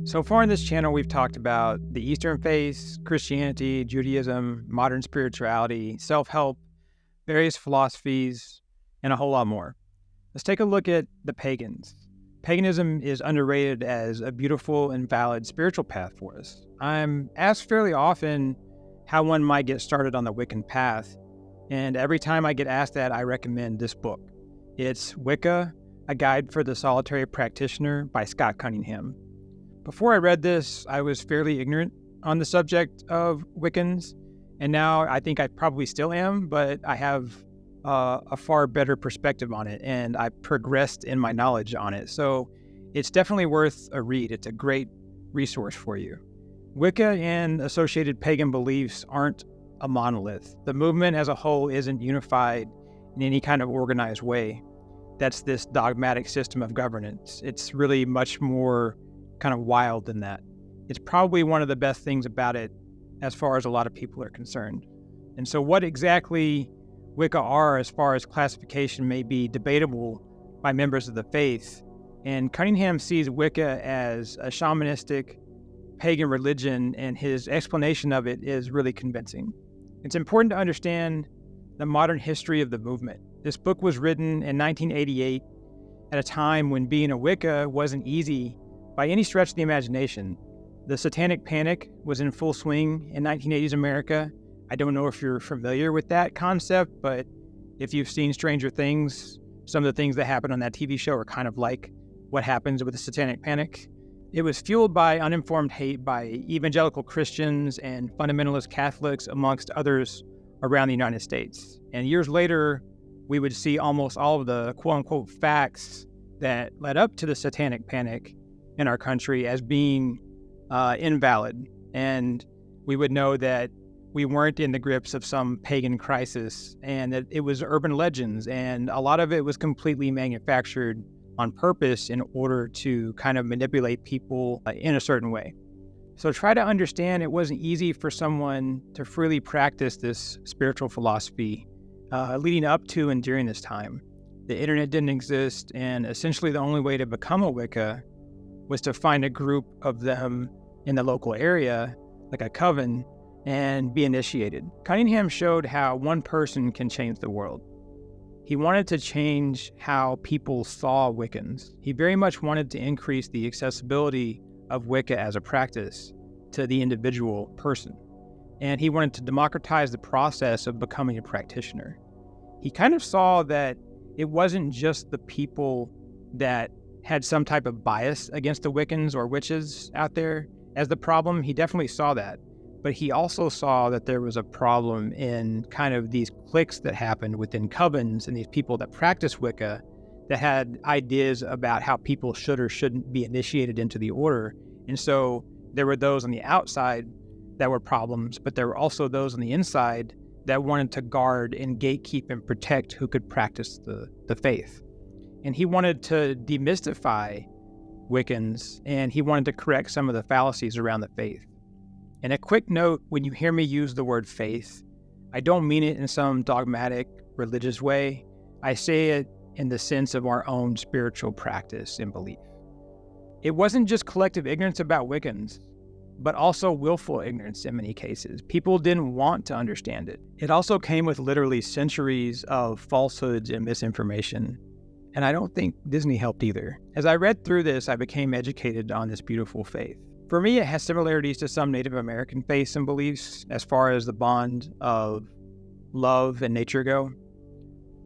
So far in this channel, we've talked about the Eastern faiths, Christianity, Judaism, modern spirituality, self-help, various philosophies, and a whole lot more. Let's take a look at the pagans. Paganism is underrated as a beautiful and valid spiritual path for us. I'm asked fairly often how one might get started on the Wiccan path, and every time I get asked that, I recommend this book. It's Wicca, A Guide for the Solitary Practitioner by Scott Cunningham. Before I read this, I was fairly ignorant on the subject of Wiccans, and now I think I probably still am, but I have a far better perspective on it, and I've progressed in my knowledge on it. So it's definitely worth a read. It's a great resource for you. Wicca and associated pagan beliefs aren't a monolith. The movement as a whole isn't unified in any kind of organized way. That's this dogmatic system of governance. It's really much more kind of wild than that. It's probably one of the best things about it as far as a lot of people are concerned. And so what exactly Wicca are as far as classification may be debatable by members of the faith. And Cunningham sees Wicca as a shamanistic pagan religion, and his explanation of it is really convincing. It's important to understand the modern history of the movement. This book was written in 1988 at a time when being a Wicca wasn't easy by any stretch of the imagination. The Satanic Panic was in full swing in 1980s America. I don't know if you're familiar with that concept, but if you've seen Stranger Things, some of the things that happen on that TV show are kind of like what happens with the Satanic Panic. It was fueled by uninformed hate by evangelical Christians and fundamentalist Catholics, amongst others, around the United States. And years later, we would see almost all of the quote-unquote facts that led up to the Satanic Panic in our country as being invalid. And we would know that we weren't in the grips of some pagan crisis, and that it was urban legends, and a lot of it was completely manufactured on purpose in order to kind of manipulate people in a certain way. So try to understand it wasn't easy for someone to freely practice this spiritual philosophy leading up to and during this time. The internet didn't exist, and essentially the only way to become a Wicca was to find a group of them in the local area, like a coven, and be initiated. Cunningham showed how one person can change the world. He wanted to change how people saw Wiccans. He very much wanted to increase the accessibility of Wicca as a practice to the individual person. And he wanted to democratize the process of becoming a practitioner. He kind of saw that it wasn't just the people that had some type of bias against the Wiccans or witches out there as the problem. He definitely saw that. But he also saw that there was a problem in kind of these cliques that happened within covens and these people that practice Wicca that had ideas about how people should or shouldn't be initiated into the order. And so there were those on the outside that were problems, but there were also those on the inside that wanted to guard and gatekeep and protect who could practice the faith. And he wanted to demystify Wiccans, and he wanted to correct some of the fallacies around the faith. And a quick note, when you hear me use the word faith, I don't mean it in some dogmatic religious way. I say it in the sense of our own spiritual practice and belief. It wasn't just collective ignorance about Wiccans, but also willful ignorance in many cases. People didn't want to understand it. It also came with literally centuries of falsehoods and misinformation. And I don't think Disney helped either. As I read through this, I became educated on this beautiful faith. For me, it has similarities to some Native American faiths and beliefs as far as the bond of love and nature go.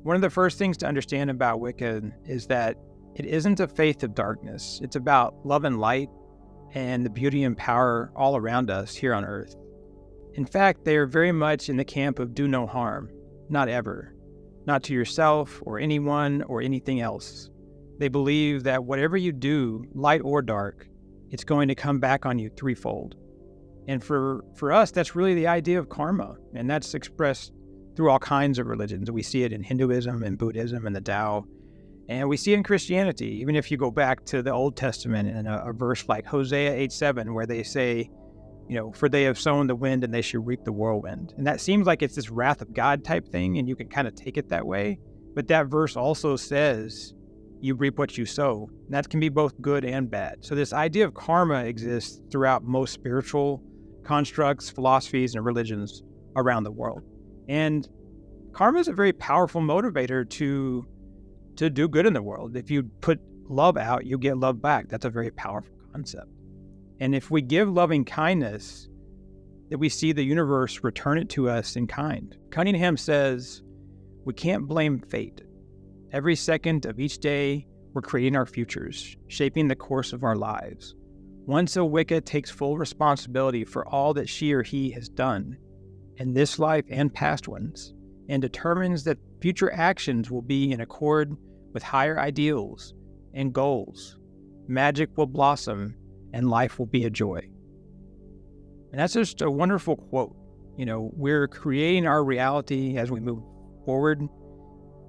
One of the first things to understand about Wicca is that it isn't a faith of darkness. It's about love and light and the beauty and power all around us here on earth. In fact, they are very much in the camp of do no harm, not ever, not to yourself or anyone or anything else. They believe that whatever you do, light or dark, it's going to come back on you threefold. And for us, that's really the idea of karma. And that's expressed through all kinds of religions. We see it in Hinduism and Buddhism and the Tao. And we see it in Christianity, even if you go back to the Old Testament and a verse like Hosea 8:7, where they say, for they have sown the wind and they shall reap the whirlwind. And that seems like it's this wrath of God type thing, and you can kind of take it that way. But that verse also says you reap what you sow. And that can be both good and bad. So this idea of karma exists throughout most spiritual constructs, philosophies, and religions around the world. And karma is a very powerful motivator to do good in the world. If you put love out, you get love back. That's a very powerful concept. And if we give loving kindness, that we see the universe return it to us in kind. Cunningham says, we can't blame fate. Every second of each day, we're creating our futures, shaping the course of our lives. Once a Wicca takes full responsibility for all that she or he has done in this life and past ones, and determines that future actions will be in accord with higher ideals and goals, magic will blossom and life will be a joy. And that's just a wonderful quote. We're creating our reality as we move forward.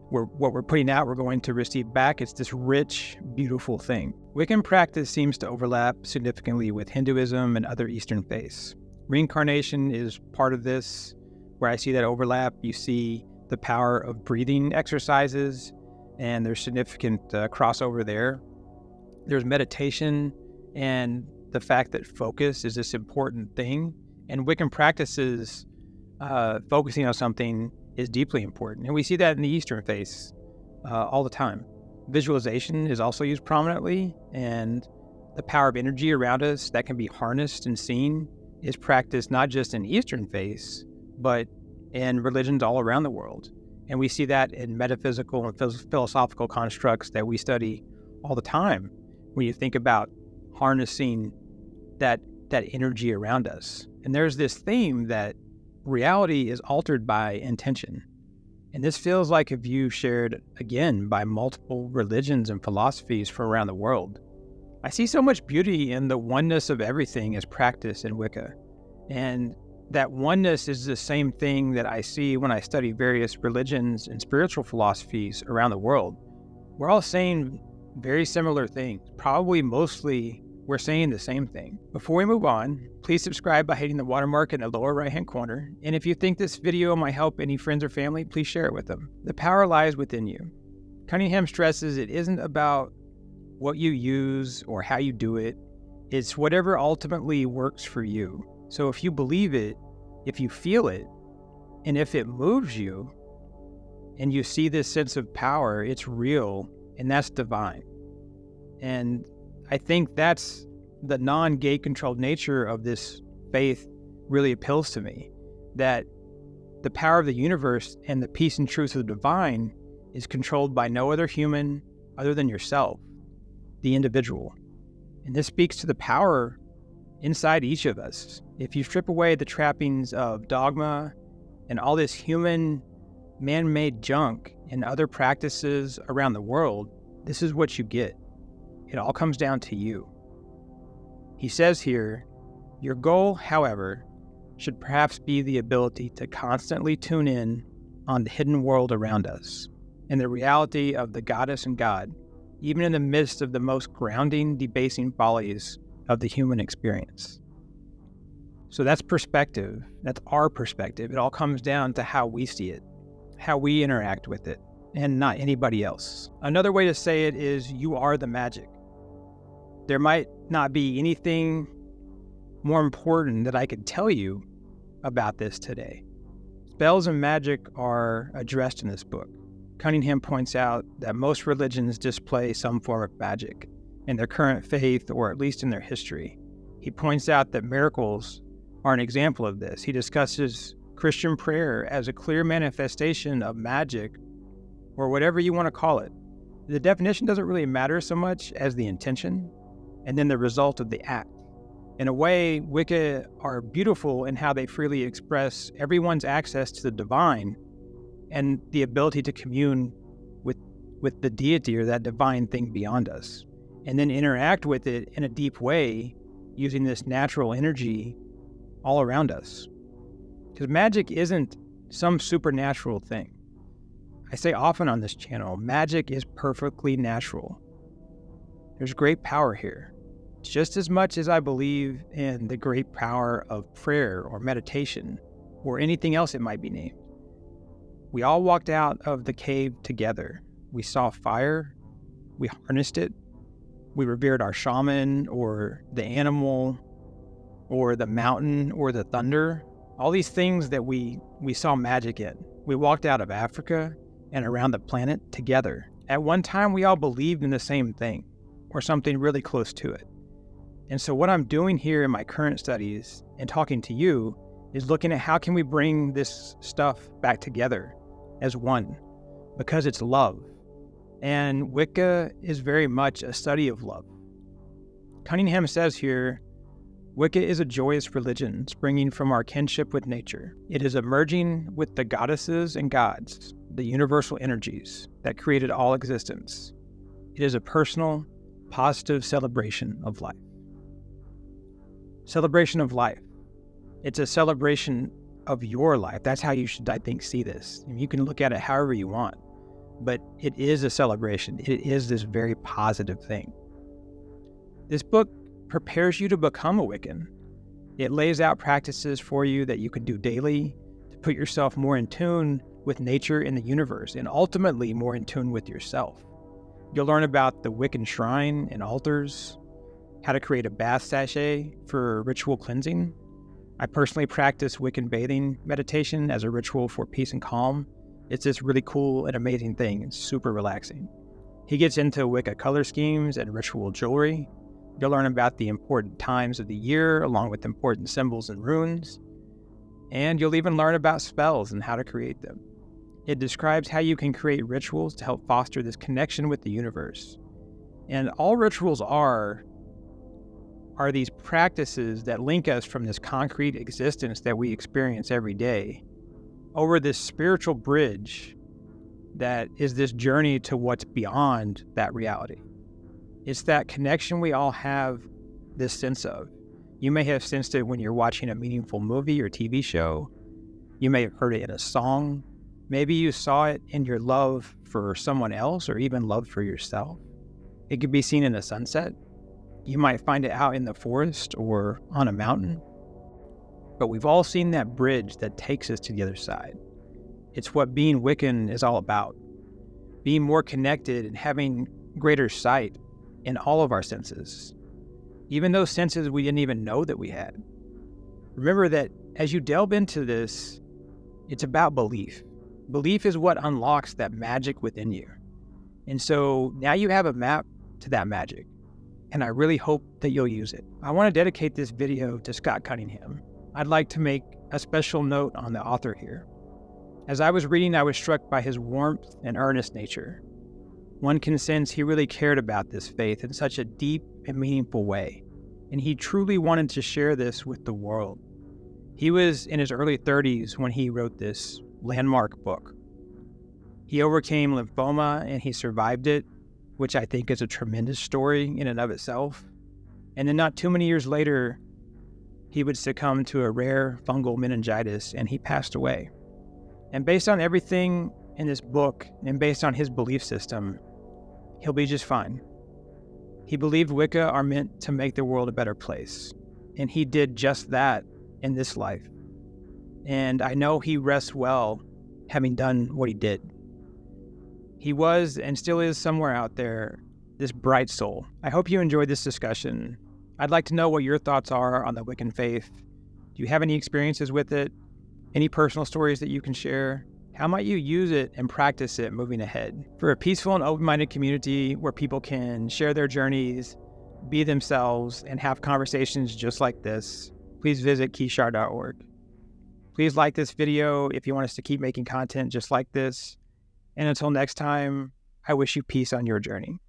What we're putting out, we're going to receive back. It's this rich, beautiful thing. Wiccan practice seems to overlap significantly with Hinduism and other Eastern faiths. Reincarnation is part of this, where I see that overlap. You see the power of breathing exercises, and there's significant crossover there. There's meditation, and the fact that focus is this important thing. And Wiccan practices focusing on something is deeply important. And we see that in the Eastern faiths all the time. Visualization is also used prominently, and the power of energy around us that can be harnessed and seen is practiced not just in Eastern faiths, but in religions all around the world. And we see that in metaphysical and philosophical constructs that we study all the time when you think about harnessing that energy around us. And there's this theme that reality is altered by intention. And this feels like a view shared, again, by multiple religions and philosophies from around the world. I see so much beauty in the oneness of everything as practiced in Wicca. And that oneness is the same thing that I see when I study various religions and spiritual philosophies around the world. We're all saying very similar things. Probably mostly we're saying the same thing. Before we move on, please subscribe by hitting the watermark in the lower right-hand corner. And if you think this video might help any friends or family, please share it with them. The power lies within you. Cunningham stresses it isn't about what you use or how you do it. It's whatever ultimately works for you. So if you believe it, if you feel it, and if it moves you, and you see this sense of power, it's real, and that's divine. And I think that's the non-gate controlled nature of this faith really appeals to me, that the power of the universe and the peace and truth of the divine is controlled by no other human other than yourself, the individual. And this speaks to the power inside each of us. If you strip away the trappings of dogma and all this human man-made junk and other practices around the world, this is what you get. It all comes down to you. He says here, your goal, however, should perhaps be the ability to constantly tune in on the hidden world around us and the reality of the goddess and God, even in the midst of the most grounding, debasing follies of the human experience. So that's perspective. That's our perspective. It all comes down to how we see it, how we interact with it, and not anybody else. Another way to say it is you are the magic. There might not be anything more important that I could tell you about this today. Spells and magic are addressed in this book. Cunningham points out that most religions display some form of magic in their current faith or at least in their history. He points out that miracles are an example of this. He discusses Christian prayer as a clear manifestation of magic, or whatever you want to call it. The definition doesn't really matter so much as the intention and then the result of the act. In a way, Wicca are beautiful in how they freely express everyone's access to the divine and the ability to commune with the deity or that divine thing beyond us, and then interact with it in a deep way using this natural energy all around us. Because magic isn't some supernatural thing. I say often on this channel, magic is perfectly natural. There's great power here. Just as much as I believe in the great power of prayer or meditation or anything else it might be named. We all walked out of the cave together. We saw fire, we harnessed it. We revered our shaman or the animal or the mountain or the thunder. All these things that we saw magic in. We walked out of Africa and around the planet together. At one time, we all believed in the same thing or something really close to it. And so what I'm doing here in my current studies and talking to you is looking at how can we bring this stuff back together as one, because it's love. And Wicca is very much a study of love. Cunningham says here, Wicca is a joyous religion springing from our kinship with nature. It is a merging with the goddesses and gods, the universal energies that created all existence. It is a personal, positive celebration of life. Celebration of life. It's a celebration of your life. That's how you should, I think, see this. You can look at it however you want, but it is a celebration. It is this very positive thing. This book prepares you to become a Wiccan. It lays out practices for you that you can do daily to put yourself more in tune with nature and the universe, and ultimately more in tune with yourself. You'll learn about the Wiccan shrine and altars, how to create a bath sachet for ritual cleansing. I personally practice Wiccan bathing meditation as a ritual for peace and calm. It's this really cool and amazing thing. It's super relaxing. He gets into Wicca color schemes and ritual jewelry. You'll learn about the important times of the year, along with important symbols and runes. And you'll even learn about spells and how to create them. It describes how you can create rituals to help foster this connection with the universe. And all rituals are these practices that link us from this concrete existence that we experience every day over this spiritual bridge that is this journey to what's beyond that reality. It's that connection we all have this sense of. You may have sensed it when you're watching a meaningful movie or TV show. You may have heard it in a song. Maybe you saw it in your love for someone else or even love for yourself. It could be seen in a sunset. You might find it out in the forest or on a mountain. But we've all seen that bridge that takes us to the other side. It's what being Wiccan is all about. Being more connected and having greater sight in all of our senses. Even those senses we didn't even know that we had. Remember that as you delve into this, it's about belief. Belief is what unlocks that magic within you. And so now you have a map to that magic. And I really hope that you'll use it. I want to dedicate this video to Scott Cunningham. I'd like to make a special note on the author here. As I was reading, I was struck by his warmth and earnest nature. One can sense he really cared about this faith in such a deep and meaningful way, and he truly wanted to share this with the world. He was in his early 30s when he wrote this landmark book. He overcame lymphoma and he survived it, which I think is a tremendous story in and of itself. And then not too many years later, he would succumb to a rare fungal meningitis and he passed away. And based on everything in this book and based on his belief system, he'll be just fine. He believed Wicca are meant to make the world a better place. And he did just that in this life. And I know he rests well having done what he did. He was and still is somewhere out there, this bright soul. I hope you enjoyed this discussion. I'd like to know what your thoughts are on the Wiccan faith. Do you have any experiences with it? Any personal stories that you can share? How might you use it and practice it moving ahead? For a peaceful and open-minded community where people can share their journeys, be themselves, and have conversations just like this, please visit keyshar.org. Please like this video if you want us to keep making content just like this. And until next time, I wish you peace on your journey.